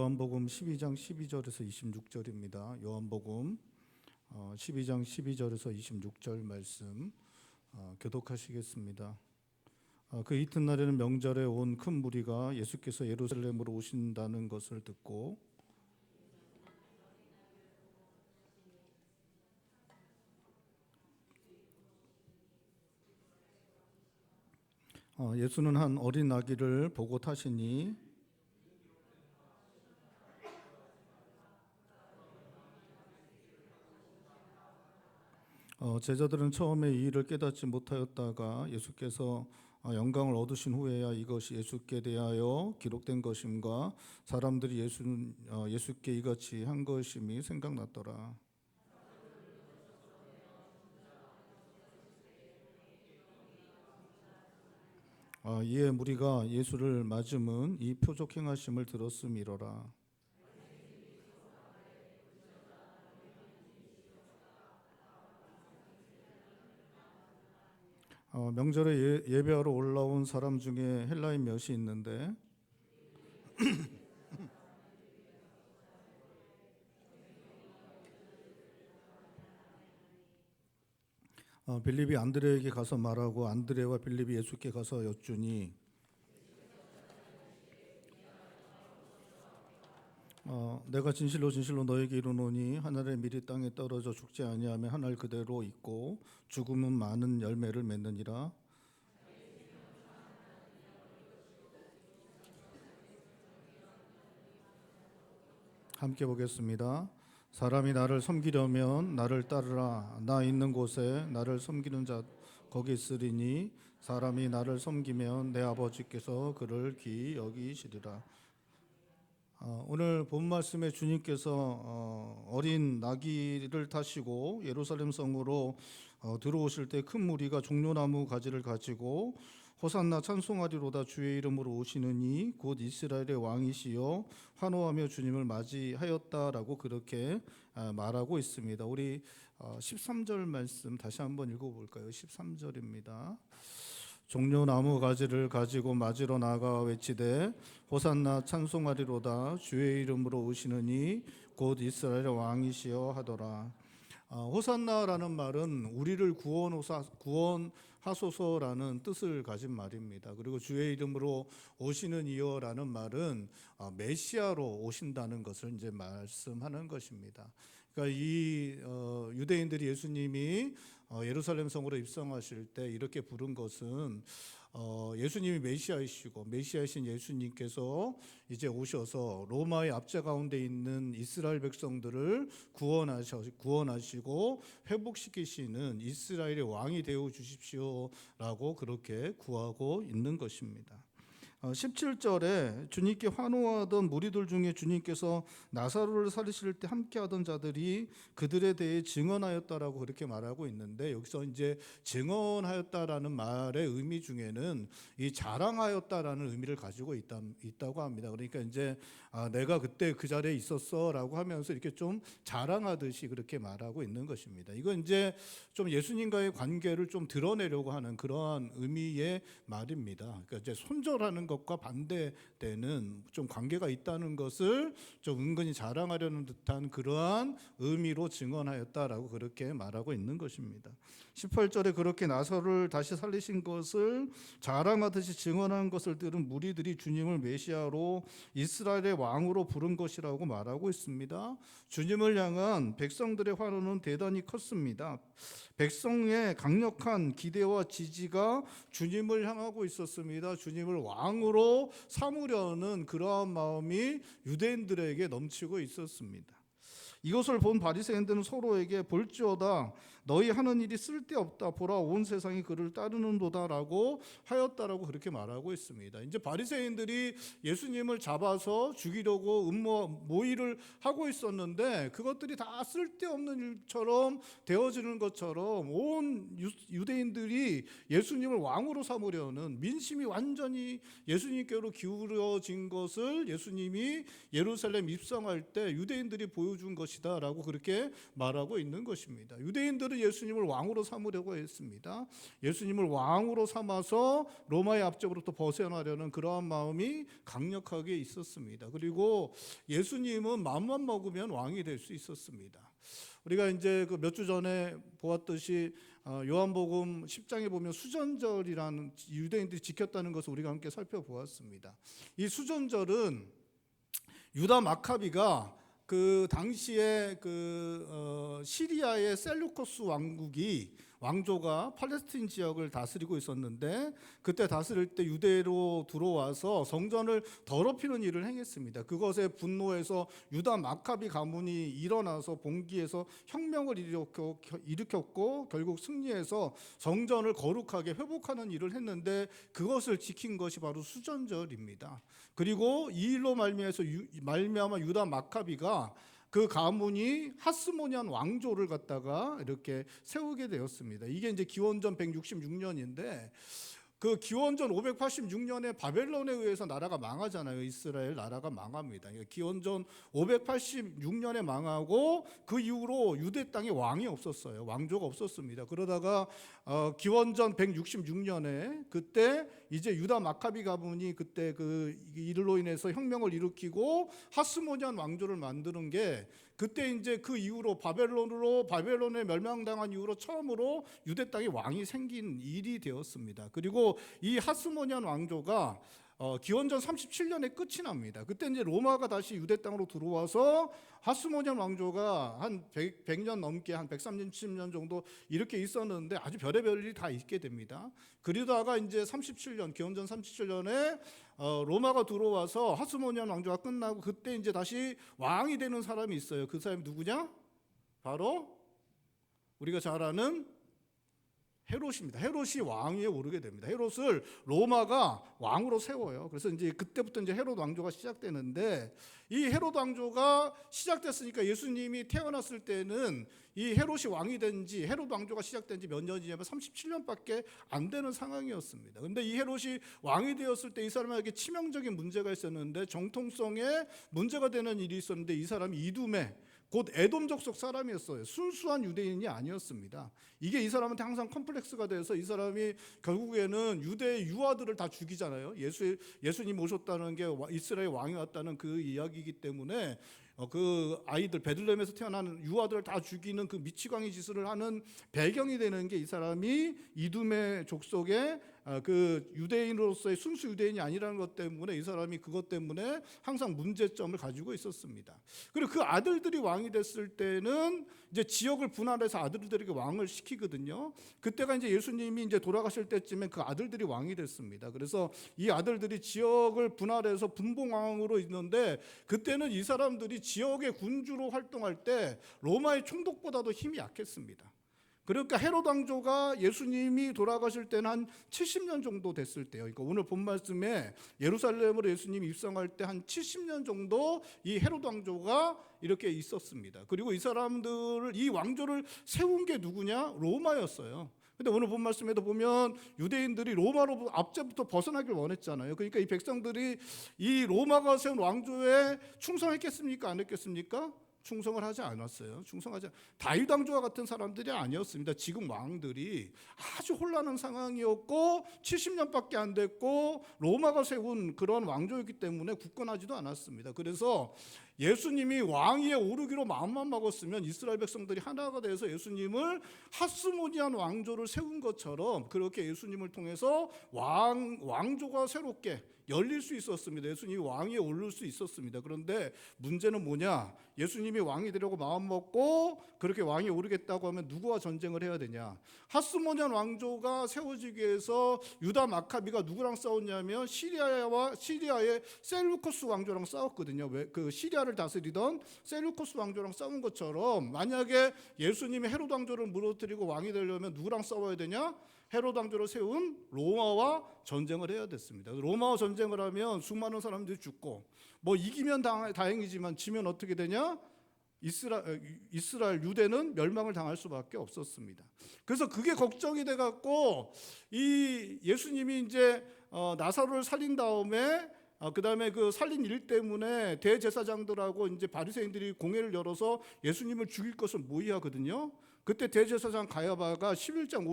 요한복음 12장 12절에서 26절입니다. 요한복음 12장 12절에서 26절 말씀 교독하시겠습니다. 그 이튿날에는 명절에 온 큰 무리가 예수께서 예루살렘으로 오신다는 것을 듣고 예수는 한 어린 아기를 보고 타시니 제자들은 처음에 이 일을 깨닫지 못하였다가 예수께서 영광을 얻으신 후에야 이것이 예수께 대하여 기록된 것임과 사람들이 예수께 이같이 한 것임이 생각났더라. 이에 무리가 예수를 맞음은 이 표적 행하심을 들었음이로라. 명절에 예배하러 올라온 사람 중에 헬라인 몇이 있는데 빌립이 안드레에게 가서 말하고 안드레와 빌립이 예수께 가서 여쭈니 내가 진실로 진실로 너에게 이르노니 한 알의 밀이 땅에 떨어져 죽지 아니하면 한 알 그대로 있고 죽음은 많은 열매를 맺느니라. 함께 보겠습니다. 사람이 나를 섬기려면 나를 따르라. 나 있는 곳에 나를 섬기는 자 거기 있으리니 사람이 나를 섬기면 내 아버지께서 그를 귀히 여기시리라. 오늘 본 말씀에 주님께서 어린 나귀를 타시고 예루살렘 성으로 들어오실 때 큰 무리가 종려나무 가지를 가지고 호산나 찬송하리로다 주의 이름으로 오시느니 곧 이스라엘의 왕이시여 환호하며 주님을 맞이하였다라고 그렇게 말하고 있습니다. 우리 13절 말씀 다시 한번 읽어볼까요? 13절입니다. 종려나무 가지를 가지고 맞으러 나가 외치되 호산나 찬송하리로다 주의 이름으로 오시느니 곧 이스라엘의 왕이시여 하더라. 호산나라는 말은 우리를 구원하소서라는 뜻을 가진 말입니다. 그리고 주의 이름으로 오시는 이여라는 말은 메시아로 오신다는 것을 이제 말씀하는 것입니다. 그러니까 이 유대인들이 예수님이 예루살렘 성으로 입성하실 때 이렇게 부른 것은 예수님이 메시아이시고 메시아이신 예수님께서 이제 오셔서 로마의 압제 가운데 있는 이스라엘 백성들을 구원하시고 회복시키시는 이스라엘의 왕이 되어 주십시오라고 그렇게 구하고 있는 것입니다. 17절에 주님께 환호하던 무리들 중에 주님께서 나사로를 살리실 때 함께하던 자들이 그들에 대해 증언하였다라고 그렇게 말하고 있는데 여기서 이제 증언하였다라는 말의 의미 중에는 이 자랑하였다라는 의미를 가지고 있다고 합니다. 그러니까 이제 내가 그때 그 자리에 있었어라고 하면서 이렇게 좀 자랑하듯이 그렇게 말하고 있는 것입니다. 이건 이제 좀 예수님과의 관계를 좀 드러내려고 하는 그러한 의미의 말입니다. 그러니까 이제 손절하는 것과 반대되는 좀 관계가 있다는 것을 좀 은근히 자랑하려는 듯한 그러한 의미로 증언하였다라고 그렇게 말하고 있는 것입니다. 18절에 그렇게 나사로를 다시 살리신 것을 자랑하듯이 증언한 것을 들은 무리들이 주님을 메시아로 이스라엘의 왕으로 부른 것이라고 말하고 있습니다. 주님을 향한 백성들의 환호는 대단히 컸습니다. 백성의 강력한 기대와 지지가 주님을 향하고 있었습니다. 주님을 왕으로 삼으려는 그러한 마음이 유대인들에게 넘치고 있었습니다. 이것을 본 바리새인들은 서로에게 볼지어다 너희 하는 일이 쓸데없다 보라 온 세상이 그를 따르는도다라고 하였다라고 그렇게 말하고 있습니다. 이제 바리새인들이 예수님을 잡아서 죽이려고 모의를 하고 있었는데 그것들이 다 쓸데없는 일처럼 되어지는 것처럼 온 유대인들이 예수님을 왕으로 삼으려는 민심이 완전히 예수님께로 기울어진 것을 예수님이 예루살렘 입성할 때 유대인들이 보여준 것이 것이다라고 그렇게 말하고 있는 것입니다. 유대인들은 예수님을 왕으로 삼으려고 했습니다. 예수님을 왕으로 삼아서 로마의 압제로부터 벗어나려는 그러한 마음이 강력하게 있었습니다. 그리고 예수님은 마음만 먹으면 왕이 될 수 있었습니다. 우리가 이제 그 몇 주 전에 보았듯이 요한복음 10장에 보면 수전절이라는 유대인들이 지켰다는 것을 우리가 함께 살펴보았습니다. 이 수전절은 유다 마카비가 그 당시에 시리아의 셀루코스 왕조가 팔레스틴 지역을 다스리고 있었는데, 그때 다스릴 때 유대로 들어와서 성전을 더럽히는 일을 행했습니다. 그것에 분노해서 유다 마카비 가문이 일어나서 봉기해서 혁명을 일으켰고 결국 승리해서 성전을 거룩하게 회복하는 일을 했는데, 그것을 지킨 것이 바로 수전절입니다. 그리고 이 일로 말미암아 유다 마카비가 그 가문이 하스모니안 왕조를 갖다가 이렇게 세우게 되었습니다. 이게 이제 기원전 166년인데, 그 기원전 586년에 바벨론에 의해서 나라가 망하잖아요. 이스라엘 나라가 망합니다. 기원전 586년에 망하고 그 이후로 유대 땅에 왕이 없었어요. 왕조가 없었습니다. 그러다가 기원전 166년에 그때 이제 유다 마카비 가문이 그때 그 일로 인해서 혁명을 일으키고 하스모니안 왕조를 만드는 게, 그때 이제 그 이후로 바벨론에 멸망당한 이후로 처음으로 유대 땅에 왕이 생긴 일이 되었습니다. 그리고 이 하스모니안 왕조가 기원전 37년에 끝이 납니다. 그때 이제 로마가 다시 유대 땅으로 들어와서 하스모니안 왕조가 한 100년 넘게 한 130년 정도 이렇게 있었는데 아주 별의별 일이 다 있게 됩니다. 그러다가 이제 기원전 37년에 로마가 들어와서 하스모니안 왕조가 끝나고 그때 이제 다시 왕이 되는 사람이 있어요. 그 사람이 누구냐? 바로 우리가 잘 아는 헤롯입니다. 헤롯이 왕위에 오르게 됩니다. 헤롯을 로마가 왕으로 세워요. 그래서 이제 그때부터 이제 헤롯 왕조가 시작되는데, 이 헤롯 왕조가 시작됐으니까 예수님이 태어났을 때는 이 헤롯이 왕이 된 지, 헤롯 왕조가 시작된 지 몇 년이냐면 37년밖에 안 되는 상황이었습니다. 근데 이 헤롯이 왕이 되었을 때 이 사람에게 치명적인 문제가 있었는데, 정통성에 문제가 되는 일이 있었는데, 이 사람이 이두메 곧 에돔 족속 사람이었어요. 순수한 유대인이 아니었습니다. 이게 이 사람한테 항상 컴플렉스가 돼서 이 사람이 결국에는 유대의 유아들을 다 죽이잖아요. 예수님 오셨다는 게 이스라엘 왕이 왔다는 그 이야기이기 때문에 그 아이들, 베들레헴에서 태어난 유아들을 다 죽이는 그 미치광이 짓을 하는 배경이 되는 게 이 사람이 이두메 족속의 그 유대인으로서의 순수 유대인이 아니라는 것 때문에 이 사람이 그것 때문에 항상 문제점을 가지고 있었습니다. 그리고 그 아들들이 왕이 됐을 때는 이제 지역을 분할해서 아들들에게 왕을 시키거든요. 그때가 이제 예수님이 이제 돌아가실 때쯤에 그 아들들이 왕이 됐습니다. 그래서 이 아들들이 지역을 분할해서 분봉왕으로 있는데, 그때는 이 사람들이 지역의 군주로 활동할 때 로마의 총독보다도 힘이 약했습니다. 그러니까 헤롯 왕조가 예수님이 돌아가실 때는 한 70년 정도 됐을 때요. 그러니까 오늘 본 말씀에 예루살렘으로 예수님이 입성할 때 한 70년 정도 이 헤롯 왕조가 이렇게 있었습니다. 그리고 이 왕조를 세운 게 누구냐? 로마였어요. 근데 오늘 본 말씀에도 보면 유대인들이 로마로 압제부터 벗어나길 원했잖아요. 그러니까 이 백성들이 이 로마가 세운 왕조에 충성했겠습니까? 안 했겠습니까? 충성을 하지 않았어요. 다윗 왕조와 같은 사람들이 아니었습니다. 지금 왕들이 아주 혼란한 상황이었고 70년밖에 안 됐고 로마가 세운 그런 왕조였기 때문에 굳건하지도 않았습니다. 그래서 예수님이 왕위에 오르기로 마음만 먹었으면 이스라엘 백성들이 하나가 돼서 예수님을 하스모니안 왕조를 세운 것처럼 그렇게 예수님을 통해서 왕조가 새롭게 열릴 수 있었습니다. 예수님이 왕위에 오를 수 있었습니다. 그런데 문제는 뭐냐? 예수님이 왕이 되려고 마음 먹고 그렇게 왕위에 오르겠다고 하면 누구와 전쟁을 해야 되냐? 하스모니안 왕조가 세워지기 위해서 유다 마카비가 누구랑 싸웠냐면 시리아의 셀루코스 왕조랑 싸웠거든요. 그 시리아를 다스리던 셀루코스 왕조랑 싸운 것처럼 만약에 예수님이 헤롯 왕조를 무너뜨리고 왕이 되려면 누구랑 싸워야 되냐? 헤롯 왕조를 세운 로마와 전쟁을 해야 됐습니다. 로마와 전쟁을 하면 수많은 사람들이 죽고 뭐 이기면 다행이지만 지면 어떻게 되냐? 이스라엘 유대는 멸망을 당할 수밖에 없었습니다. 그래서 그게 걱정이 돼 갖고 이 예수님이 이제 나사로를 살린 다음에 그다음에 그 살린 일 때문에 대제사장들하고 이제 바리새인들이 공회를 열어서 예수님을 죽일 것을 모의하거든요. 그때 대제사장 가야바가 11장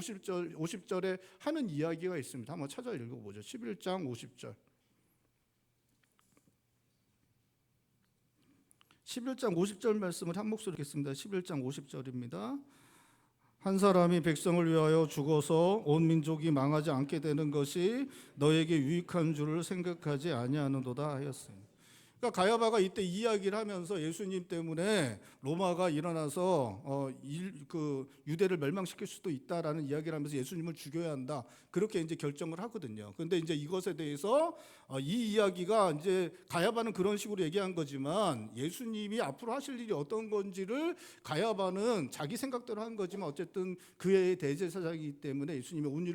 50절에 하는 이야기가 있습니다. 한번 찾아 읽어보죠. 11장 50절. 11장 50절 말씀을 한 목소리 읽겠습니다. 11장 50절입니다. 한 사람이 백성을 위하여 죽어서 온 민족이 망하지 않게 되는 것이 너에게 유익한 줄을 생각하지 아니하는도다 하였습니다. 그러니까 가야바가 이때 이야기를 하면서 예수님 때문에 로마가 일어나서 유대를 멸망시킬 수도 있다라는 이야기를 하면서 예수님을 죽여야 한다, 그렇게 이제 결정을 하거든요. 그런데 이제 이것에 대해서 이 이야기가 이제 가야바는 그런 식으로 얘기한 거지만 예수님이 앞으로 하실 일이 어떤 건지를 가야바는 자기 생각대로 한 거지만 어쨌든 그의 대제사장이기 때문에 예수님이 온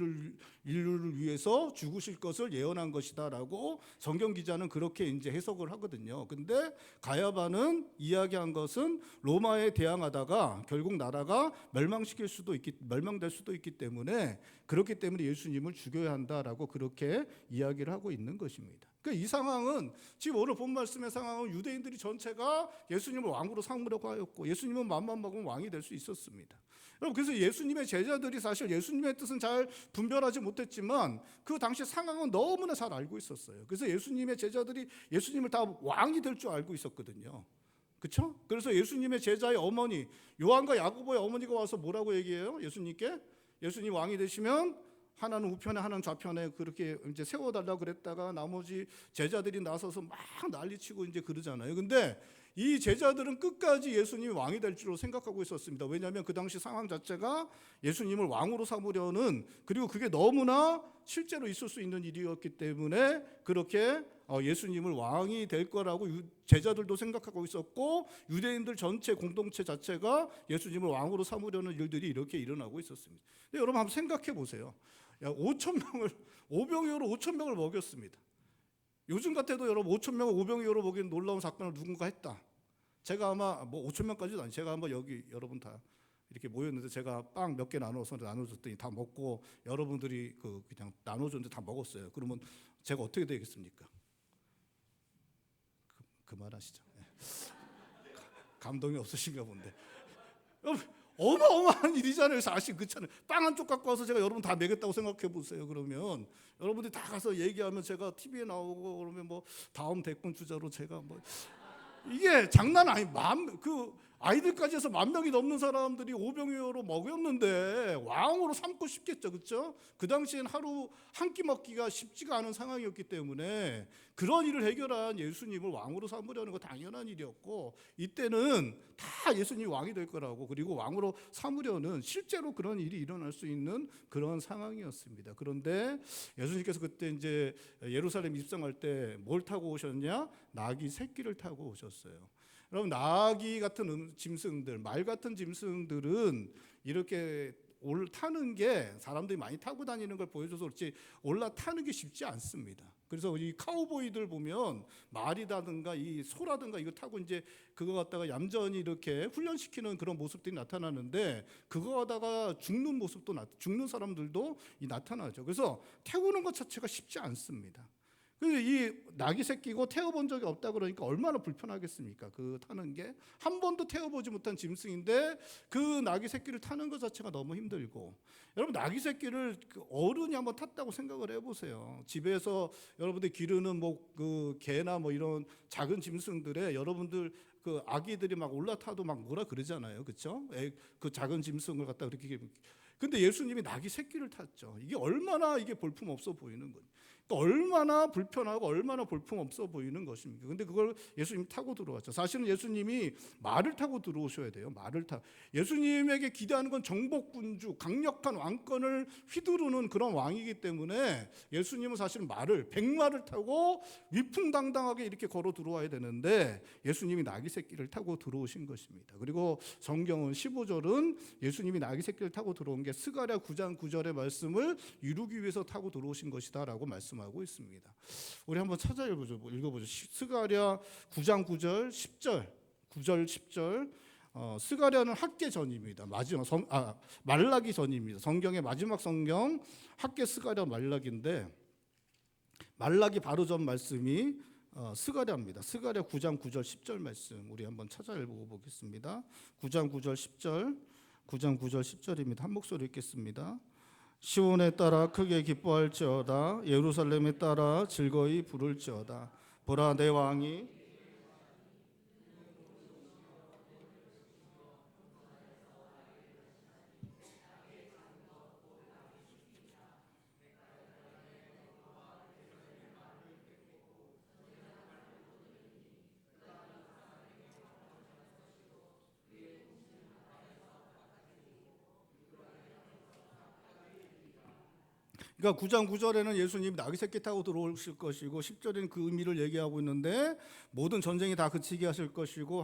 인류를 위해서 죽으실 것을 예언한 것이다라고 성경 기자는 그렇게 이제 해석을 하거든요. 근데 가야바는 이야기한 것은 로마에 대항하다가 결국 나라가 멸망될 수도 있기 때문에, 그렇기 때문에 예수님을 죽여야 한다라고 그렇게 이야기를 하고 있는 것입니다. 그러니까 이 상황은, 지금 오늘 본 말씀의 상황은 유대인들이 전체가 예수님을 왕으로 삼으려고 하였고 예수님은 맘만 먹으면 왕이 될 수 있었습니다. 여러분, 그래서 예수님의 제자들이 사실 예수님의 뜻은 잘 분별하지 못했지만 그 당시 상황은 너무나 잘 알고 있었어요. 그래서 예수님의 제자들이 예수님을 다 왕이 될 줄 알고 있었거든요. 그렇죠? 그래서 예수님의 제자의 어머니 요한과 야고보의 어머니가 와서 뭐라고 얘기해요? 예수님께 예수님 왕이 되시면 하나는 우편에 하나는 좌편에 그렇게 이제 세워달라고 그랬다가 나머지 제자들이 나서서 막 난리치고 이제 그러잖아요. 근데 이 제자들은 끝까지 예수님이 왕이 될 줄로 생각하고 있었습니다. 왜냐하면 그 당시 상황 자체가 예수님을 왕으로 삼으려는, 그리고 그게 너무나 실제로 있을 수 있는 일이었기 때문에 그렇게 예수님을 왕이 될 거라고 제자들도 생각하고 있었고 유대인들 전체 공동체 자체가 예수님을 왕으로 삼으려는 일들이 이렇게 일어나고 있었습니다. 근데 여러분 한번 생각해 보세요. 5병이어로 5,000명을 먹였습니다. 요즘 같아도 여러분 5,000명을 5병이어로 먹이는 놀라운 사건을 누군가 했다. 제가 아마 뭐 5,000명까지도 아니, 제가 한번 여기 여러분 다 이렇게 모였는데 제가 빵 몇 개 나눠줬더니 다 먹고 여러분들이 그냥 나눠줬는데 다 먹었어요. 그러면 제가 어떻게 되겠습니까? 그만하시죠. 감동이 없으신가 본데. 어마어마한 일이잖아요. 사실 그렇잖아요. 빵 한 쪽 갖고 와서 제가 여러분 다 먹였다고 생각해 보세요. 그러면 여러분들이 다 가서 얘기하면 제가 TV에 나오고 그러면 뭐 다음 대권 주자로 제가 뭐 이게 장난 아니. 아이들까지 해서 10,000명이 넘는 사람들이 오병이어로 먹였는데 왕으로 삼고 싶겠죠, 그렇죠? 그 당시엔 하루 한 끼 먹기가 쉽지가 않은 상황이었기 때문에 그런 일을 해결한 예수님을 왕으로 삼으려는 거 당연한 일이었고, 이때는 다 예수님이 왕이 될 거라고, 그리고 왕으로 삼으려는 실제로 그런 일이 일어날 수 있는 그런 상황이었습니다. 그런데 예수님께서 그때 이제 예루살렘 입성할 때 뭘 타고 오셨냐? 나귀 새끼를 타고 오셨어요. 여러분, 나귀 같은 짐승들, 말 같은 짐승들은 이렇게 타는 게 사람들이 많이 타고 다니는 걸 보여줘서 그렇지 올라타는 게 쉽지 않습니다. 그래서 이 카우보이들 보면 말이라든가 이 소라든가 이거 타고 이제 그거 갖다가 얌전히 이렇게 훈련시키는 그런 모습들이 나타나는데, 그거 하다가 죽는 모습도 죽는 사람들도 나타나죠. 그래서 태우는 것 자체가 쉽지 않습니다. 이 나귀 새끼고 태워본 적이 없다 그러니까 얼마나 불편하겠습니까? 그 타는 게 한 번도 태워보지 못한 짐승인데 그 나귀 새끼를 타는 것 자체가 너무 힘들고, 여러분 나귀 새끼를 어른이 한번 탔다고 생각을 해보세요. 집에서 여러분들 기르는 그 개나 뭐 이런 작은 짐승들에 여러분들 그 아기들이 막 올라타도 막 뭐라 그러잖아요, 그렇죠? 그 작은 짐승을 갖다 그렇게. 근데 예수님이 나귀 새끼를 탔죠. 이게 얼마나 이게 볼품 없어 보이는 거예요. 얼마나 불편하고 얼마나 볼품 없어 보이는 것입니까? 근데 그걸 예수님이 타고 들어왔죠. 사실은 예수님이 말을 타고 들어오셔야 돼요. 예수님에게 기대하는 건 정복군주, 강력한 왕권을 휘두르는 그런 왕이기 때문에 예수님은 사실은 백마를 타고 위풍당당하게 이렇게 걸어 들어와야 되는데 예수님이 나귀 새끼를 타고 들어오신 것입니다. 그리고 성경은 15절은 예수님이 나귀 새끼를 타고 들어온 게 스가랴 9장 9절의 말씀을 이루기 위해서 타고 들어오신 것이다라고 말씀하고 있습니다. 우리 한번 찾아 읽어보죠. 스가랴 9장 9절 10절 9절 10절. 스가랴는 학계 전입니다. 말라기 전입니다. 성경의 마지막 성경 학계 스가랴 말라기인데 말라기 바로 전 말씀이 스가랴입니다. 스가랴 9장 9절 10절 말씀 우리 한번 찾아 읽어보겠습니다. 9장 9절 10절 9장 9절 10절입니다. 한 목소리 읽겠습니다. 시온에 따라 크게 기뻐할지어다 예루살렘에 따라 즐거이 부를지어다 보라 내 왕이 그러니까 9장 9절에는 예수님이 나귀 새끼 타고 들어오실 것이고 10절에는 그 의미를 얘기하고 있는데 모든 전쟁이 다 그치게 하실 것이고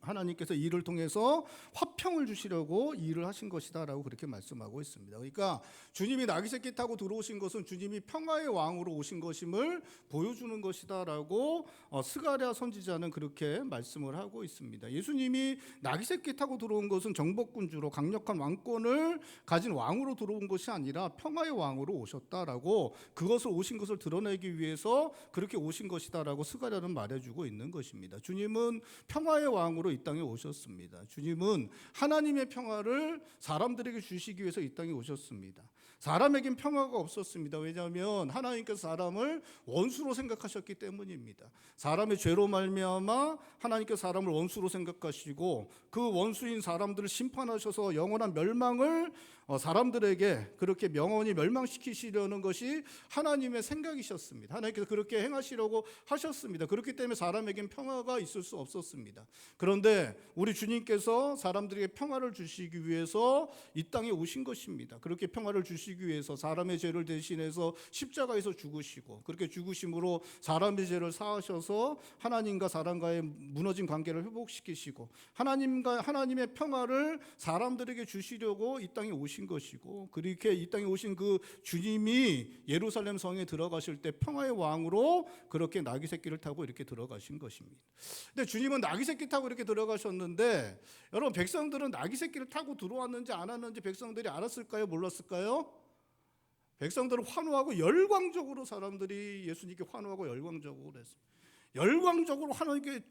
하나님께서 이를 통해서 화평을 주시려고 일을 하신 것이다라고 그렇게 말씀하고 있습니다. 그러니까 주님이 나귀 새끼 타고 들어오신 것은 주님이 평화의 왕으로 오신 것임을 보여주는 것이다라고 스가랴 선지자는 그렇게 말씀을 하고 있습니다. 예수님이 나귀 새끼 타고 들어온 것은 정복군주로 강력한 왕권을 가진 왕으로 들어온 것이 아니라 평화의 왕으로 오셨다라고 그것을 오신 것을 드러내기 위해서 그렇게 오신 것이다라고 스가랴는 말해주고 있는 것입니다. 주님은 평화의 왕으로 이 땅에 오셨습니다. 주님은 하나님의 평화를 사람들에게 주시기 위해서 이 땅에 오셨습니다. 사람에겐 평화가 없었습니다. 왜냐하면 하나님께서 사람을 원수로 생각하셨기 때문입니다. 사람의 죄로 말미암아 하나님께서 사람을 원수로 생각하시고 그 원수인 사람들을 심판하셔서 영원한 멸망을 사람들에게 그렇게 영원히 멸망시키시려는 것이 하나님의 생각이셨습니다. 하나님께서 그렇게 행하시려고 하셨습니다. 그렇기 때문에 사람에겐 평화가 있을 수 없었습니다. 그런데 우리 주님께서 사람들에게 평화를 주시기 위해서 이 땅에 오신 것입니다. 그렇게 평화를 주시기 위해서 사람의 죄를 대신해서 십자가에서 죽으시고 그렇게 죽으심으로 사람의 죄를 사하셔서 하나님과 사람과의 무너진 관계를 회복시키시고 하나님의 평화를 사람들에게 주시려고 이 땅에 오신 것이고 그렇게 이 땅에 오신 그 주님이 예루살렘 성에 들어가실 때 평화의 왕으로 그렇게 나귀 새끼를 타고 이렇게 들어가신 것입니다. 근데 주님은 나귀 새끼 타고 이렇게 들어가셨는데 여러분 백성들은 나귀 새끼를 타고 들어왔는지 안 왔는지 백성들이 알았을까요? 몰랐을까요? 백성들은 환호하고 열광적으로 사람들이 예수님께 환호하고 열광적으로 했습니다. 열광적으로 하나님께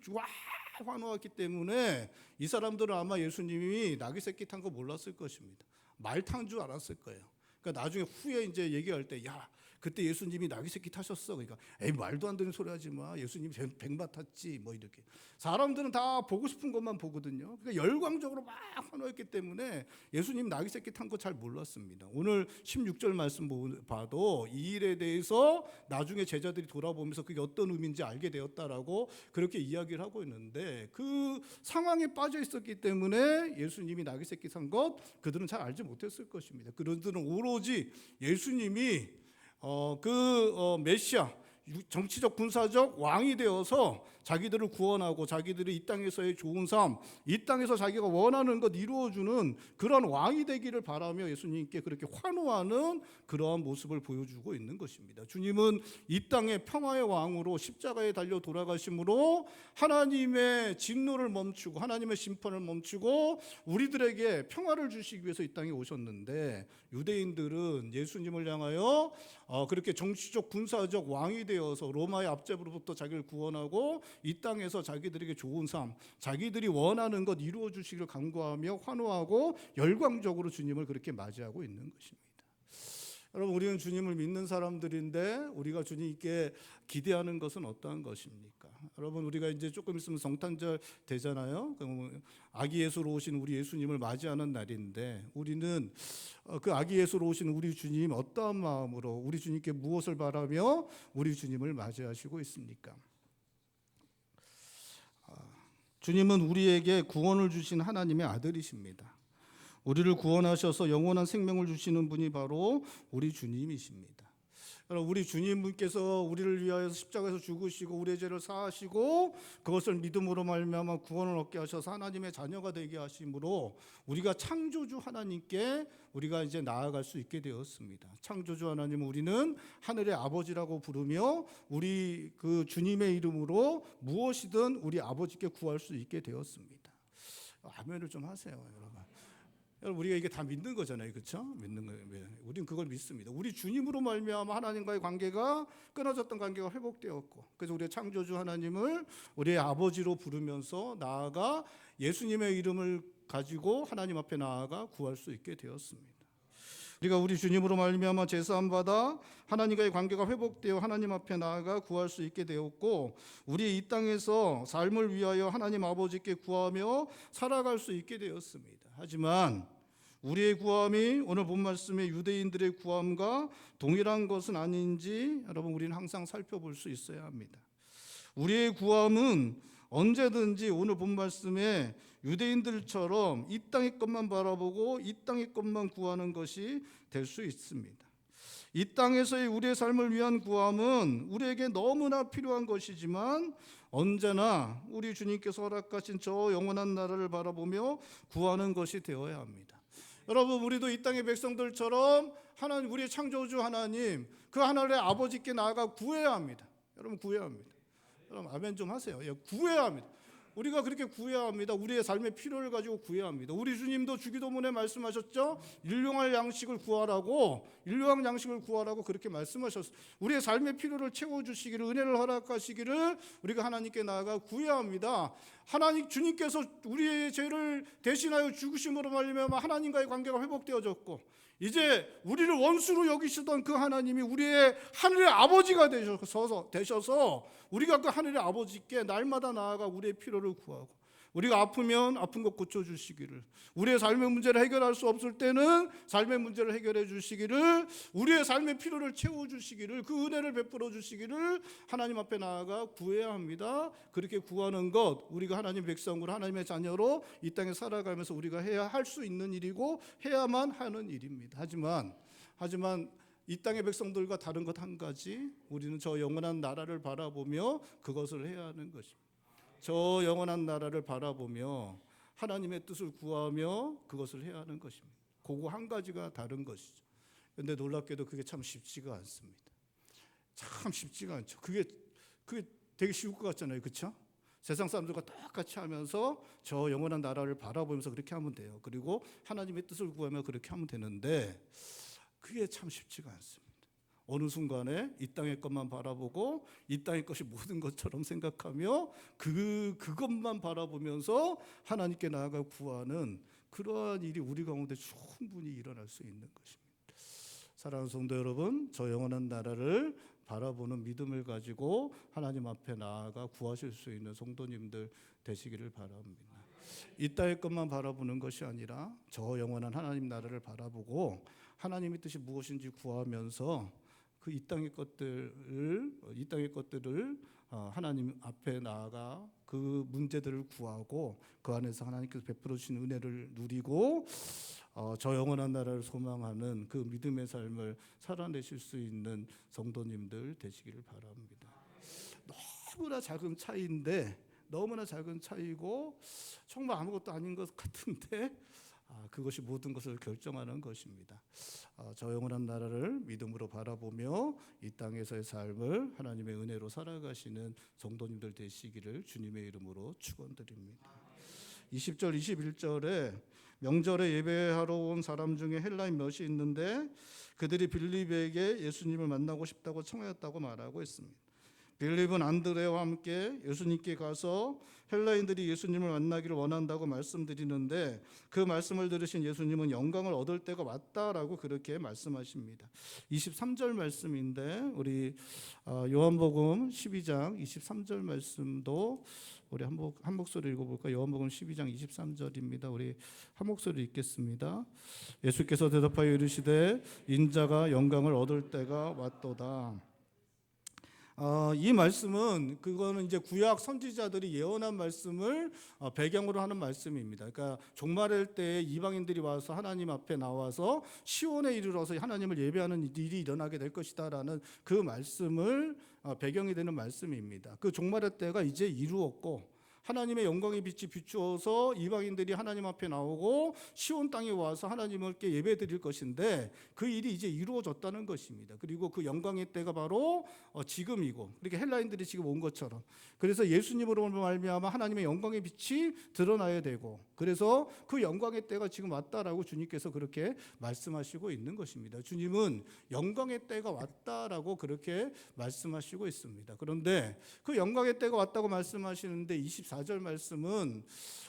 환호했기 때문에 이 사람들은 아마 예수님이 나귀 새끼 탄 거 몰랐을 것입니다. 말 탄 줄 알았을 거예요. 그러니까 나중에 후에 이제 얘기할 때, 야, 그때 예수님이 나귀 새끼 타셨어. 그러니까, 에이, 말도 안 되는 소리 하지 마. 예수님이 백마 탔지. 뭐 이렇게. 사람들은 다 보고 싶은 것만 보거든요. 그러니까 열광적으로 막 환호했기 때문에 예수님 나귀 새끼 탄 거 잘 몰랐습니다. 오늘 16절 말씀 봐도 이 일에 대해서 나중에 제자들이 돌아보면서 그게 어떤 의미인지 알게 되었다라고 그렇게 이야기를 하고 있는데 그 상황에 빠져 있었기 때문에 예수님이 나귀 새끼 탄 것 그들은 잘 알지 못했을 것입니다. 그들은 오로지 예수님이 메시아 정치적 군사적 왕이 되어서 자기들을 구원하고 자기들이 이 땅에서의 좋은 삶, 이 땅에서 자기가 원하는 것 이루어주는 그런 왕이 되기를 바라며 예수님께 그렇게 환호하는 그러한 모습을 보여주고 있는 것입니다. 주님은 이 땅의 평화의 왕으로 십자가에 달려 돌아가심으로 하나님의 진노를 멈추고 하나님의 심판을 멈추고 우리들에게 평화를 주시기 위해서 이 땅에 오셨는데 유대인들은 예수님을 향하여 그렇게 정치적 군사적 왕이 되어서 로마의 압제로부터 자기를 구원하고 이 땅에서 자기들에게 좋은 삶, 자기들이 원하는 것 이루어 주시기를 간구하며 환호하고 열광적으로 주님을 그렇게 맞이하고 있는 것입니다. 여러분, 우리는 주님을 믿는 사람들인데 우리가 주님께 기대하는 것은 어떠한 것입니까? 여러분, 우리가 이제 조금 있으면 성탄절 되잖아요. 아기 예수로 오신 우리 예수님을 맞이하는 날인데 우리는 그 아기 예수로 오신 우리 주님 어떠한 마음으로 우리 주님께 무엇을 바라며 우리 주님을 맞이하시고 있습니까? 주님은 우리에게 구원을 주신 하나님의 아들이십니다. 우리를 구원하셔서 영원한 생명을 주시는 분이 바로 우리 주님이십니다. 우리 주님께서 우리를 위하여 십자가에서 죽으시고 우리의 죄를 사하시고 그것을 믿음으로 말미암아 구원을 얻게 하셔서 하나님의 자녀가 되게 하심으로 우리가 창조주 하나님께 우리가 이제 나아갈 수 있게 되었습니다. 창조주 하나님 우리는 하늘의 아버지라고 부르며 우리 그 주님의 이름으로 무엇이든 우리 아버지께 구할 수 있게 되었습니다. 아멘을 좀 하세요, 여러분. 여러분 우리가 이게 다 믿는 거잖아요, 그렇죠? 믿는 거예요. 우리는 그걸 믿습니다. 우리 주님으로 말미암아 하나님과의 관계가 끊어졌던 관계가 회복되었고, 그래서 우리의 창조주 하나님을 우리의 아버지로 부르면서 나아가 예수님의 이름을 가지고 하나님 앞에 나아가 구할 수 있게 되었습니다. 우리가 우리 주님으로 말미암아 제사함 받아 하나님과의 관계가 회복되어 하나님 앞에 나아가 구할 수 있게 되었고, 우리 이 땅에서 삶을 위하여 하나님 아버지께 구하며 살아갈 수 있게 되었습니다. 하지만 우리의 구함이 오늘 본 말씀의 유대인들의 구함과 동일한 것은 아닌지 여러분 우리는 항상 살펴볼 수 있어야 합니다. 우리의 구함은 언제든지 오늘 본 말씀에 유대인들처럼 이 땅의 것만 바라보고 이 땅의 것만 구하는 것이 될 수 있습니다. 이 땅에서의 우리의 삶을 위한 구함은 우리에게 너무나 필요한 것이지만 언제나 우리 주님께서 허락하신 저 영원한 나라를 바라보며 구하는 것이 되어야 합니다. 여러분 우리도 이 땅의 백성들처럼 하나님, 우리의 창조주 하나님, 그 하나님의 아버지께 나아가 구해야 합니다. 여러분 구해야 합니다. 여러분 아멘 좀 하세요. 예, 구해야 합니다. 우리가 그렇게 구해야 합니다. 우리의 삶의 필요를 가지고 구해야 합니다. 우리 주님도 주기도문에 말씀하셨죠. 일용할 양식을 구하라고, 일용할 양식을 구하라고 그렇게 말씀하셨어요. 우리의 삶의 필요를 채워주시기를, 은혜를 허락하시기를 우리가 하나님께 나아가 구해야 합니다. 하나님 주님께서 우리의 죄를 대신하여 죽으심으로 말미암아 하나님과의 관계가 회복되어졌고, 이제 우리를 원수로 여기시던 그 하나님이 우리의 하늘의 아버지가 되셔서 우리가 그 하늘의 아버지께 날마다 나아가 우리의 필요를 구하고, 우리가 아프면 아픈 것 고쳐주시기를, 우리의 삶의 문제를 해결할 수 없을 때는 삶의 문제를 해결해 주시기를, 우리의 삶의 필요를 채워주시기를, 그 은혜를 베풀어 주시기를 하나님 앞에 나아가 구해야 합니다. 그렇게 구하는 것, 우리가 하나님 백성으로 하나님의 자녀로 이 땅에 살아가면서 우리가 해야 할 수 있는 일이고 해야만 하는 일입니다. 하지만 이 땅의 백성들과 다른 것 한 가지, 우리는 저 영원한 나라를 바라보며 그것을 해야 하는 것입니다. 저 영원한 나라를 바라보며 하나님의 뜻을 구하며 그것을 해야 하는 것입니다. 그거 한 가지가 다른 것이죠. 그런데 놀랍게도 그게 참 쉽지가 않습니다. 참 쉽지가 않죠. 그게 되게 쉬울 것 같잖아요, 그렇죠? 세상 사람들과 똑같이 하면서 저 영원한 나라를 바라보면서 그렇게 하면 돼요. 그리고 하나님의 뜻을 구하며 그렇게 하면 되는데 그게 참 쉽지가 않습니다. 어느 순간에 이 땅의 것만 바라보고 이 땅의 것이 모든 것처럼 생각하며 그것만 바라보면서 하나님께 나아가 구하는 그러한 일이 우리 가운데 충분히 일어날 수 있는 것입니다. 사랑하는 성도 여러분, 저 영원한 나라를 바라보는 믿음을 가지고 하나님 앞에 나아가 구하실 수 있는 성도님들 되시기를 바랍니다. 이 땅의 것만 바라보는 것이 아니라 저 영원한 하나님 나라를 바라보고 하나님의 뜻이 무엇인지 구하면서 그 이 땅의 것들을 하나님 앞에 나아가 그 문제들을 구하고 그 안에서 하나님께서 베풀어 주신 은혜를 누리고 저 영원한 나라를 소망하는 그 믿음의 삶을 살아내실 수 있는 성도님들 되시기를 바랍니다. 너무나 작은 차이인데, 너무나 작은 차이고 정말 아무것도 아닌 것 같은데 그것이 모든 것을 결정하는 것입니다. 저 영원한 나라를 믿음으로 바라보며 이 땅에서의 삶을 하나님의 은혜로 살아가시는 성도님들 되시기를 주님의 이름으로 축원드립니다. 20절 21절에 명절에 예배하러 온 사람 중에 헬라인 몇이 있는데 그들이 빌립에게 예수님을 만나고 싶다고 청하였다고 말하고 있습니다. 빌립은 안드레와 함께 예수님께 가서 헬라인들이 예수님을 만나기를 원한다고 말씀드리는데 그 말씀을 들으신 예수님은 영광을 얻을 때가 왔다라고 그렇게 말씀하십니다. 23절 말씀인데 우리 요한복음 12장 23절 말씀도 우리 한 목소리 읽어볼까? 요한복음 12장 23절입니다. 우리 한 목소리 읽겠습니다. 예수께서 대답하여 이르시되 인자가 영광을 얻을 때가 왔도다. 이 말씀은 그거는 이제 구약 선지자들이 예언한 말씀을 배경으로 하는 말씀입니다. 그러니까 종말일 때 이방인들이 와서 하나님 앞에 나와서 시온에 이르러서 하나님을 예배하는 일이 일어나게 될 것이다라는 그 말씀을 배경이 되는 말씀입니다. 그 종말의 때가 이제 이루었고 하나님의 영광의 빛이 비추어서 이방인들이 하나님 앞에 나오고 시온 땅에 와서 하나님께 예배드릴 것인데 그 일이 이제 이루어졌다는 것입니다. 그리고 그 영광의 때가 바로 지금이고, 그렇게 헬라인들이 지금 온 것처럼, 그래서 예수님으로 말미암아 하나님의 영광의 빛이 드러나야 되고 그래서 그 영광의 때가 지금 왔다라고 주님께서 그렇게 말씀하시고 있는 것입니다. 주님은 영광의 때가 왔다라고 그렇게 말씀하시고 있습니다. 그런데 그 영광의 때가 왔다고 말씀하시는데 24절 말씀은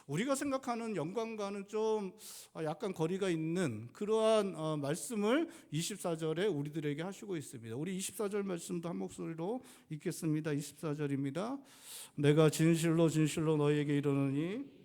우리가 생각하는 영광과는 좀 약간 거리가 있는 그러한 말씀을 24절에 우리들에게 하시고 있습니다. 우리 24절 말씀도 한 목소리로 읽겠습니다. 24절입니다. 내가 진실로 진실로 너희에게 이르노니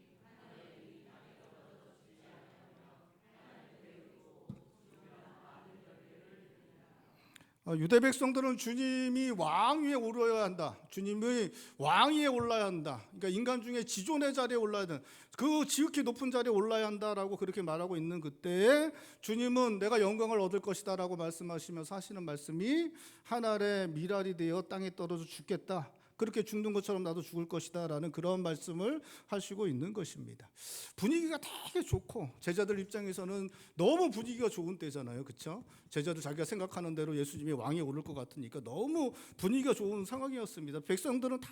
유대 백성들은 주님이 왕 위에 오르어야 한다. 주님이 왕 위에 올라야 한다. 그러니까 인간 중에 지존의 자리에 올라야 된다. 그 지극히 높은 자리에 올라야 한다라고 그렇게 말하고 있는 그때에 주님은 내가 영광을 얻을 것이다라고 말씀하시면서 하시는 말씀이 한 알의 밀알이 되어 땅에 떨어져 죽겠다. 그렇게 죽는 것처럼 나도 죽을 것이다 라는 그런 말씀을 하시고 있는 것입니다. 분위기가 되게 좋고 제자들 입장에서는 너무 분위기가 좋은 때잖아요. 그렇죠? 제자들 자기가 생각하는 대로 예수님이 왕에 오를 것 같으니까 너무 분위기가 좋은 상황이었습니다. 백성들은 다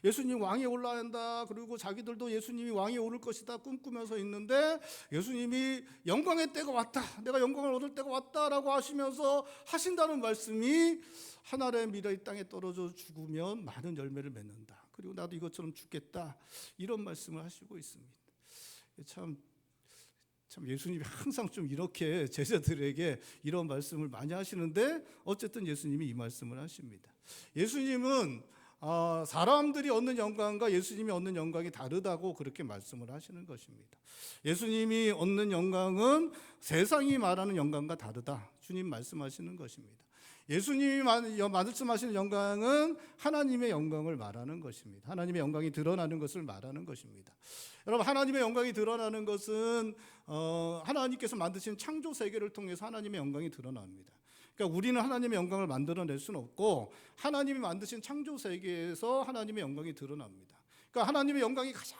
예수님 왕에 올라야 한다. 그리고 자기들도 예수님이 왕에 오를 것이다 꿈꾸면서 있는데 예수님이 영광의 때가 왔다. 내가 영광을 얻을 때가 왔다라고 하시면서 하신다는 말씀이 한 알의 밀알이 땅에 떨어져 죽으면 많은 열매를 맺는다. 그리고 나도 이것처럼 죽겠다. 이런 말씀을 하시고 있습니다. 참 예수님이 항상 좀 이렇게 제자들에게 이런 말씀을 많이 하시는데 어쨌든 예수님이 이 말씀을 하십니다. 예수님은 사람들이 얻는 영광과 예수님이 얻는 영광이 다르다고 그렇게 말씀을 하시는 것입니다. 예수님이 얻는 영광은 세상이 말하는 영광과 다르다. 주님 말씀하시는 것입니다. 예수님이 말씀하시는 영광은 하나님의 영광을 말하는 것입니다. 하나님의 영광이 드러나는 것을 말하는 것입니다. 여러분, 하나님의 영광이 드러나는 것은 하나님께서 만드신 창조 세계를 통해서 하나님의 영광이 드러납니다. 그러니까 우리는 하나님의 영광을 만들어낼 수는 없고 하나님이 만드신 창조 세계에서 하나님의 영광이 드러납니다. 그러니까 하나님의 영광이 가장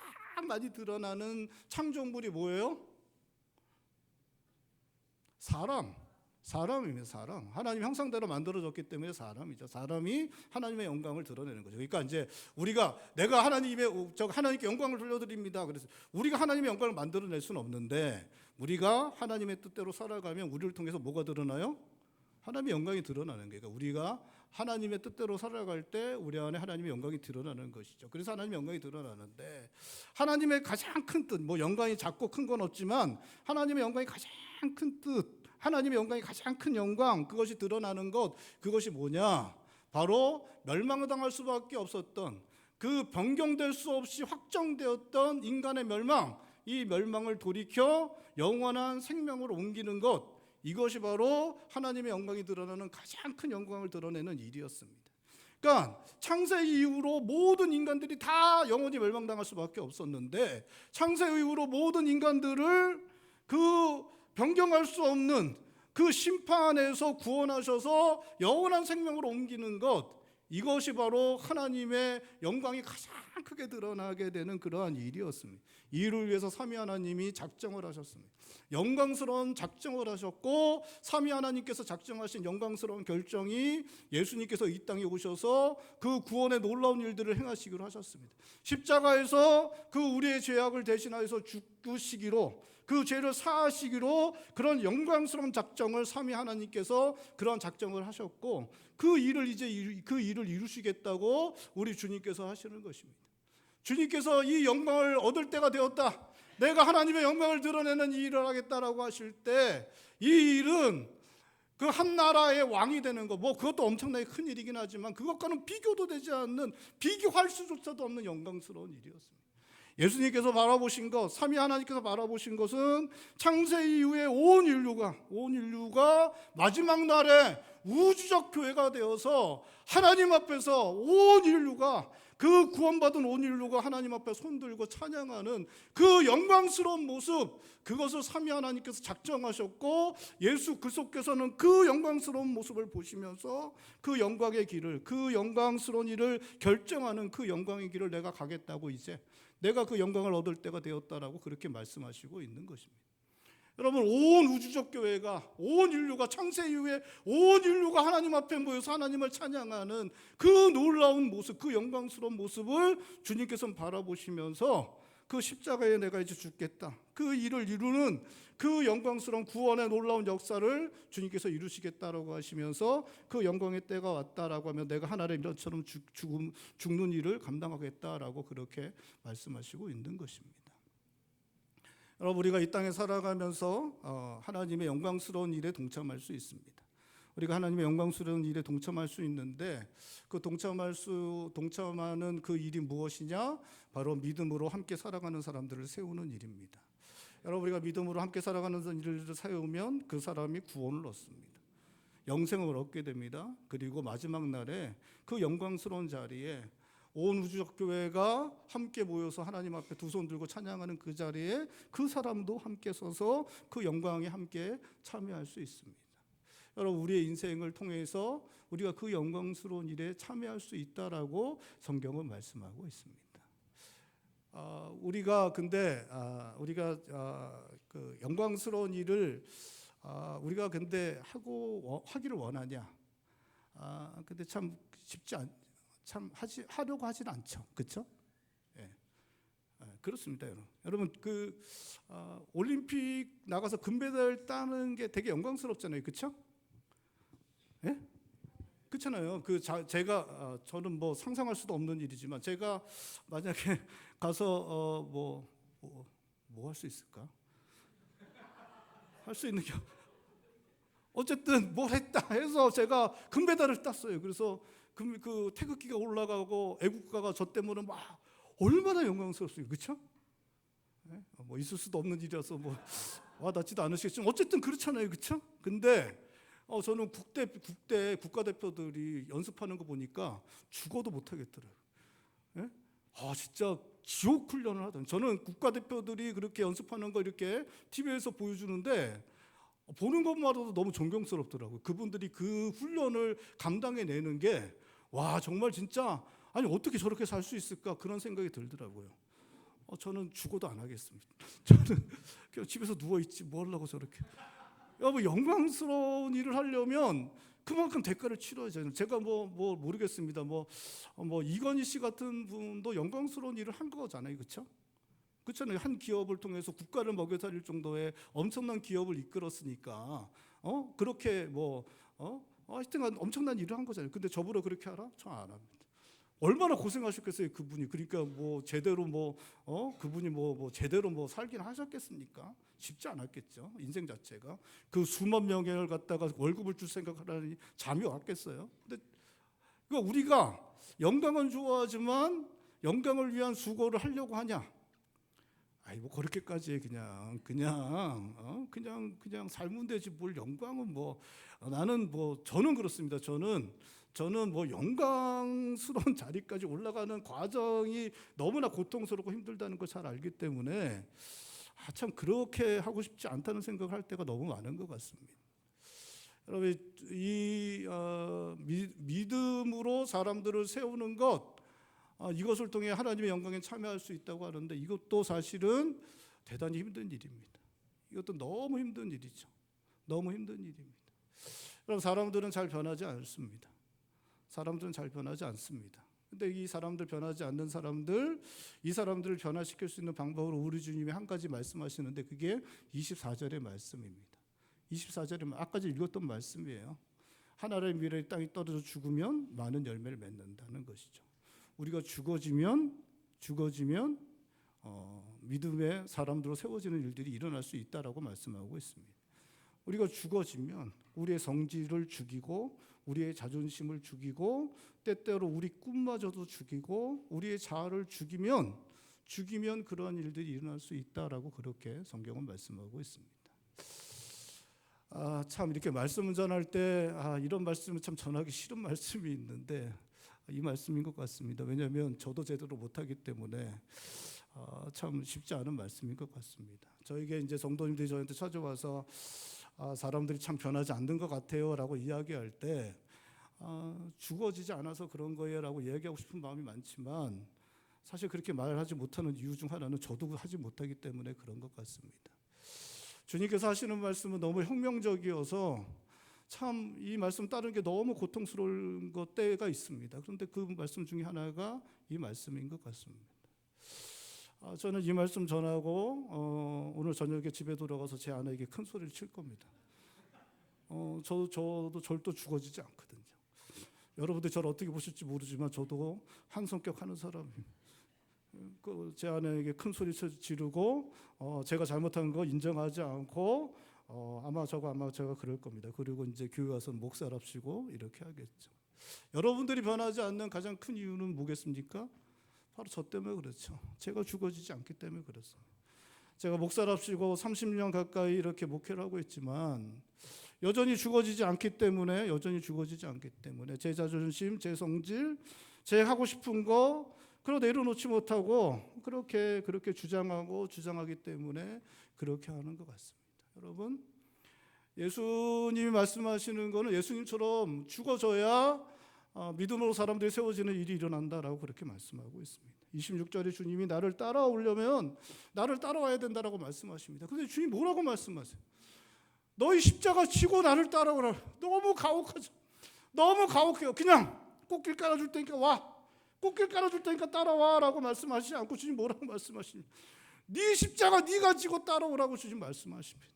많이 드러나는 창조물이 뭐예요? 사람입니다. 사람. 하나님 형상대로 만들어졌기 때문에 사람이죠. 사람이 하나님의 영광을 드러내는 거죠. 그러니까 이제 우리가 내가 하나님께 영광을 돌려드립니다. 그래서 우리가 하나님의 영광을 만들어낼 수는 없는데 우리가 하나님의 뜻대로 살아가면 우리를 통해서 뭐가 드러나요? 하나님의 영광이 드러나는 거예요. 그러니까 우리가 하나님의 뜻대로 살아갈 때 우리 안에 하나님의 영광이 드러나는 것이죠. 그래서 하나님의 영광이 드러나는데 하나님의 가장 큰 뜻, 영광이 작고 큰 건 없지만 하나님의 영광이 가장 큰 뜻, 하나님의 영광이 가장 큰 영광, 그것이 드러나는 것, 그것이 뭐냐? 바로 멸망을 당할 수밖에 없었던 그 변경될 수 없이 확정되었던 인간의 멸망, 이 멸망을 돌이켜 영원한 생명으로 옮기는 것, 이것이 바로 하나님의 영광이 드러나는 가장 큰 영광을 드러내는 일이었습니다. 그러니까 창세 이후로 모든 인간들이 다 영원히 멸망당할 수밖에 없었는데 창세 이후로 모든 인간들을 그 변경할 수 없는 그 심판에서 구원하셔서 영원한 생명으로 옮기는 것, 이것이 바로 하나님의 영광이 가장 크게 드러나게 되는 그러한 일이었습니다. 이 일을 위해서 삼위 하나님이 작정을 하셨습니다. 영광스러운 작정을 하셨고 삼위 하나님께서 작정하신 영광스러운 결정이 예수님께서 이 땅에 오셔서 그 구원의 놀라운 일들을 행하시기로 하셨습니다. 십자가에서 그 우리의 죄악을 대신하여서 죽으시기로, 그 죄를 사하시기로 그런 영광스러운 작정을 삼위 하나님께서 그런 작정을 하셨고 그 일을 이루시겠다고 우리 주님께서 하시는 것입니다. 주님께서 이 영광을 얻을 때가 되었다. 내가 하나님의 영광을 드러내는 이 일을 하겠다라고 하실 때 이 일은 그 한 나라의 왕이 되는 거, 그것도 엄청나게 큰 일이긴 하지만 그것과는 비교도 되지 않는, 비교할 수조차도 없는 영광스러운 일이었습니다. 예수님께서 바라보신 것, 삼위 하나님께서 바라보신 것은 창세 이후에 온 인류가 마지막 날에 우주적 교회가 되어서 하나님 앞에서 온 인류가, 그 구원받은 온 인류가 하나님 앞에 손들고 찬양하는 그 영광스러운 모습, 그것을 삼위 하나님께서 작정하셨고 예수 그리스도께서는 그 영광스러운 모습을 보시면서 그 영광의 길을, 그 영광스러운 일을 결정하는 그 영광의 길을 내가 가겠다고, 이제 내가 그 영광을 얻을 때가 되었다라고 그렇게 말씀하시고 있는 것입니다. 여러분, 온 우주적 교회가, 온 인류가, 창세 이후에 온 인류가 하나님 앞에 모여서 하나님을 찬양하는 그 놀라운 모습, 그 영광스러운 모습을 주님께서는 바라보시면서 그 십자가에 내가 이제 죽겠다. 그 일을 이루는 그 영광스러운 구원의 놀라운 역사를 주님께서 이루시겠다라고 하시면서 그 영광의 때가 왔다라고 하면 내가 하나님의 일처럼 죽는 일을 감당하겠다라고 그렇게 말씀하시고 있는 것입니다. 여러분, 우리가 이 땅에 살아가면서 하나님의 영광스러운 일에 동참할 수 있습니다. 우리가 하나님의 영광스러운 일에 동참할 수 있는데 그 동참하는 그 일이 무엇이냐? 바로 믿음으로 함께 살아가는 사람들을 세우는 일입니다. 여러분, 우리가 믿음으로 함께 살아가는 일을 세우면 그 사람이 구원을 얻습니다. 영생을 얻게 됩니다. 그리고 마지막 날에 그 영광스러운 자리에 온 우주적 교회가 함께 모여서 하나님 앞에 두 손 들고 찬양하는 그 자리에 그 사람도 함께 서서 그 영광에 함께 참여할 수 있습니다. 여러분, 우리의 인생을 통해서 우리가 그 영광스러운 일에 참여할 수 있다라고 성경은 말씀하고 있습니다. 우리가 근데 그 영광스러운 일을 우리가 근데 하기를 원하냐? 근데 참 쉽지 하려고 하진 않죠, 그렇죠? 예, 그렇습니다, 여러분. 여러분 올림픽 나가서 금메달 따는 게 되게 영광스럽잖아요, 그렇죠? 예? 그렇잖아요. 제가 저는 뭐 상상할 수도 없는 일이지만 제가 만약에 가서 뭐 할 수 있을까? 할 수 있는 게 어쨌든 뭘 했다 해서 제가 금메달을 땄어요. 그래서 그 태극기가 올라가고 애국가가 저 때문에 막 얼마나 영광스럽습니까, 그렇죠? 네? 뭐 있을 수도 없는 일이라서 뭐 와닿지도 않으시겠지만 어쨌든 그렇잖아요, 그렇죠? 근데 저는 국가대표들이 연습하는 거 보니까 죽어도 못 하겠더라고요. 예? 진짜 지옥 훈련을 하던. 저는 국가대표들이 그렇게 연습하는 거 이렇게 TV에서 보여주는데 보는 것만으로도 너무 존경스럽더라고요. 그분들이 그 훈련을 감당해내는 게 와, 정말 진짜 아니 어떻게 저렇게 살 수 있을까 그런 생각이 들더라고요. 저는 죽어도 안 하겠습니다. 저는 그냥 집에서 누워있지 뭐 하려고 저렇게. 여러분, 영광스러운 일을 하려면 그만큼 대가를 치러야죠. 제가 뭐 모르겠습니다. 뭐 이건희 씨 같은 분도 영광스러운 일을 한 거잖아요, 그렇죠? 그렇잖아요. 한 기업을 통해서 국가를 먹여 살릴 정도의 엄청난 기업을 이끌었으니까 그렇게 하여튼 엄청난 일을 한 거잖아요. 근데 저보러 그렇게 하라? 저 안 합니다. 얼마나 고생하셨겠어요, 그분이. 그러니까 제대로 그분이 제대로 살긴 하셨겠습니까? 쉽지 않았겠죠, 인생 자체가. 그 수만 명을 갖다가 월급을 줄 생각하라니 잠이 왔겠어요. 근데 우리가 영광은 좋아하지만 영광을 위한 수고를 하려고 하냐? 그렇게까지 그냥 살면 되지 뭘 영광은 저는 그렇습니다. 저는 영광스러운 자리까지 올라가는 과정이 너무나 고통스럽고 힘들다는 걸 잘 알기 때문에 참 그렇게 하고 싶지 않다는 생각을 할 때가 너무 많은 것 같습니다. 여러분, 이 믿음으로 사람들을 세우는 것, 이것을 통해 하나님의 영광에 참여할 수 있다고 하는데 이것도 사실은 대단히 힘든 일입니다. 이것도 너무 힘든 일이죠. 너무 힘든 일입니다. 여러분, 사람들은 잘 변하지 않습니다. 사람들은 잘 변하지 않습니다. 근데 이 사람들 변하지 않는 이 사람들을 변화시킬 수 있는 방법으로 우리 주님이 한 가지 말씀하시는데 그게 24절의 말씀입니다. 24절에 아까 읽었던 말씀이에요. 하나님의 미래의 땅이 떨어져 죽으면 많은 열매를 맺는다는 것이죠. 우리가 죽어지면 믿음의 사람들로 세워지는 일들이 일어날 수 있다라고 말씀하고 있습니다. 우리가 죽어지면 우리의 성질을 죽이고 우리의 자존심을 죽이고 때때로 우리 꿈마저도 죽이고 우리의 자아를 죽이면 그러한 일들이 일어날 수 있다라고 그렇게 성경은 말씀하고 있습니다. 참 이렇게 말씀을 전할 때 이런 말씀을 참 전하기 싫은 말씀이 있는데 이 말씀인 것 같습니다. 왜냐하면 저도 제대로 못하기 때문에 참 쉽지 않은 말씀인 것 같습니다. 저에게 이제 성도님들이 저한테 찾아와서 사람들이 참 변하지 않는 것 같아요라고 이야기할 때 죽어지지 않아서 그런 거예요라고 이야기하고 싶은 마음이 많지만 사실 그렇게 말하지 못하는 이유 중 하나는 저도 하지 못하기 때문에 그런 것 같습니다. 주님께서 하시는 말씀은 너무 혁명적이어서 참 이 말씀 따르는 게 너무 고통스러운 때가 있습니다. 그런데 그 말씀 중에 하나가 이 말씀인 것 같습니다. 저는 이 말씀 전하고 오늘 저녁에 집에 돌아가서 제 아내에게 큰 소리를 칠 겁니다. 저도 절도 죽어지지 않거든요. 여러분들 저를 어떻게 보실지 모르지만 저도 한 성격 하는 사람입니다. 제 아내에게 큰 소리 지르고 제가 잘못한 거 인정하지 않고 아마 제가 그럴 겁니다. 그리고 이제 교회 와서 목사랍시고 이렇게 하겠죠. 여러분들이 변하지 않는 가장 큰 이유는 뭐겠습니까? 바로 저 때문에 그렇죠. 제가 죽어지지 않기 때문에 그렇습니다. 제가 목사랍시고 30년 가까이 이렇게 목회를 하고 있지만 여전히 죽어지지 않기 때문에 제 자존심, 제 성질, 제 하고 싶은 거 그거 내려놓지 못하고 그렇게 주장하기 때문에 그렇게 하는 것 같습니다. 여러분, 예수님이 말씀하시는 거는 예수님처럼 죽어져야 믿음으로 사람들이 세워지는 일이 일어난다라고 그렇게 말씀하고 있습니다. 26절에 주님이 나를 따라오려면 나를 따라와야 된다라고 말씀하십니다. 근데 주님 뭐라고 말씀하세요? 너희 십자가 지고 나를 따라오라. 너무 가혹하죠. 너무 가혹해요. 그냥 꽃길 깔아줄 테니까 와. 꽃길 깔아줄 테니까 따라와라고 말씀하시지 않고 주님 뭐라고 말씀하십니까? 네 십자가 네가 지고 따라오라고 주님 말씀하십니다.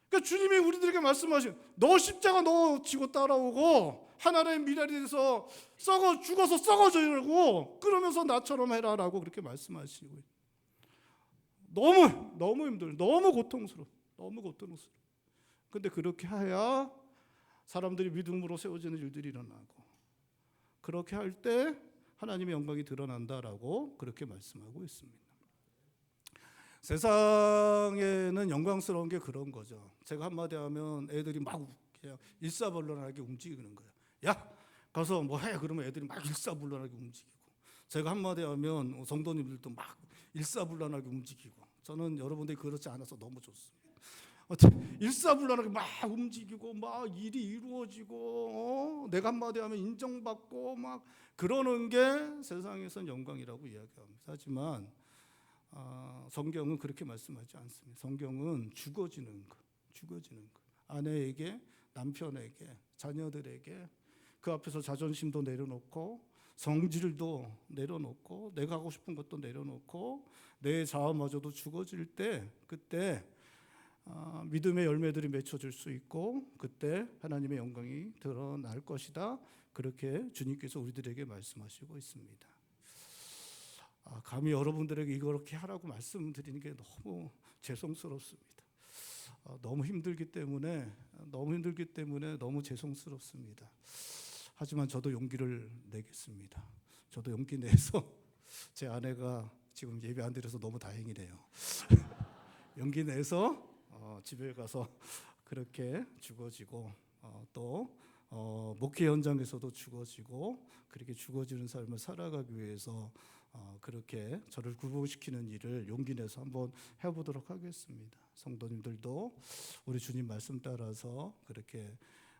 그러니까 주님이 우리들에게 말씀하신 너 십자가 너 지고 따라오고 하나님의 미랄이 돼서 죽어서 썩어져라고 그러면서 나처럼 해라라고 그렇게 말씀하시고 너무 힘들어, 너무 고통스러워. 근데 그렇게 해야 사람들이 믿음으로 세워지는 일들이 일어나고 그렇게 할 때 하나님의 영광이 드러난다라고 그렇게 말씀하고 있습니다. 세상에는 영광스러운 게 그런 거죠. 제가 한마디 하면 애들이 막 그냥 일사불란하게 움직이는 거예요. 야, 가서 뭐 해. 그러면 애들이 막 일사불란하게 움직이고 제가 한마디 하면 성도님들도 막 일사불란하게 움직이고 저는 여러분들이 그렇지 않아서 너무 좋습니다. 일사불란하게 막 움직이고 막 일이 이루어지고 내가 한마디 하면 인정받고 막 그러는 게 세상에선 영광이라고 이야기합니다. 하지만 성경은 그렇게 말씀하지 않습니다. 성경은 죽어지는 것. 아내에게, 남편에게, 자녀들에게 그 앞에서 자존심도 내려놓고 성질도 내려놓고 내가 하고 싶은 것도 내려놓고 내 자아마저도 죽어질 때 그때 믿음의 열매들이 맺혀질 수 있고 그때 하나님의 영광이 드러날 것이다. 그렇게 주님께서 우리들에게 말씀하시고 있습니다. 감히 여러분들에게 이렇게 하라고 말씀드리는 게 너무 죄송스럽습니다. 너무 힘들기 때문에 너무 죄송스럽습니다. 하지만 저도 용기를 내겠습니다. 저도 용기 내서 제 아내가 지금 예배 안 드려서 너무 다행이네요. 용기 내서 집에 가서 그렇게 죽어지고 또 목회 현장에서도 죽어지고 그렇게 죽어지는 삶을 살아가기 위해서 그렇게 저를 굴복시키는 일을 용기 내서 한번 해보도록 하겠습니다. 성도님들도 우리 주님 말씀 따라서 그렇게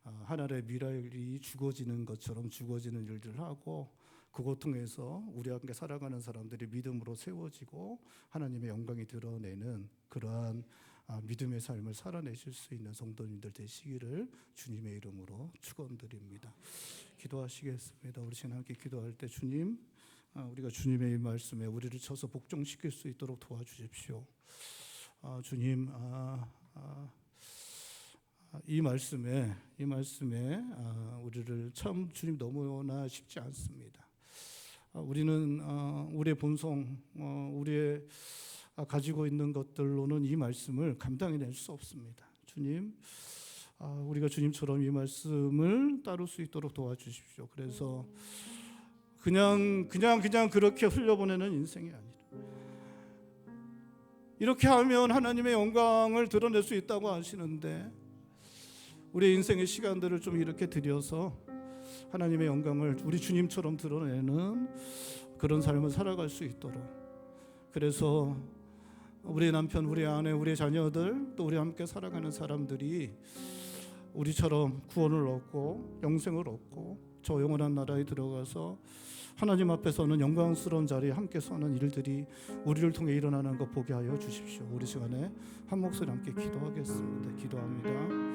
하나님의 미랄이 죽어지는 것처럼 죽어지는 일들을 하고 그 고통에서 우리 함께 살아가는 사람들이 믿음으로 세워지고 하나님의 영광이 드러내는 그러한 믿음의 삶을 살아내실 수 있는 성도님들 되시기를 주님의 이름으로 축원드립니다. 기도하시겠습니다. 우리 신랑 함께 기도할 때 주님, 우리가 주님의 말씀에 우리를 쳐서 복종시킬 수 있도록 도와주십시오. 주님, 이 말씀에 우리를 참 주님 너무나 쉽지 않습니다. 우리는 우리의 본성, 우리의 가지고 있는 것들로는 이 말씀을 감당해낼 수 없습니다. 주님, 우리가 주님처럼 이 말씀을 따를 수 있도록 도와주십시오. 그래서 그냥 그렇게 흘려보내는 인생이 아니라 이렇게 하면 하나님의 영광을 드러낼 수 있다고 하시는데 우리 인생의 시간들을 좀 이렇게 들여서 하나님의 영광을 우리 주님처럼 드러내는 그런 삶을 살아갈 수 있도록 그래서 우리 남편, 우리 아내, 우리 자녀들 또 우리 함께 살아가는 사람들이 우리처럼 구원을 얻고 영생을 얻고 저 영원한 나라에 들어가서 하나님 앞에서는 영광스러운 자리에 함께 서는 일들이 우리를 통해 일어나는 것 보게 하여 주십시오. 우리 시간에 한 목소리 함께 기도하겠습니다. 기도합니다.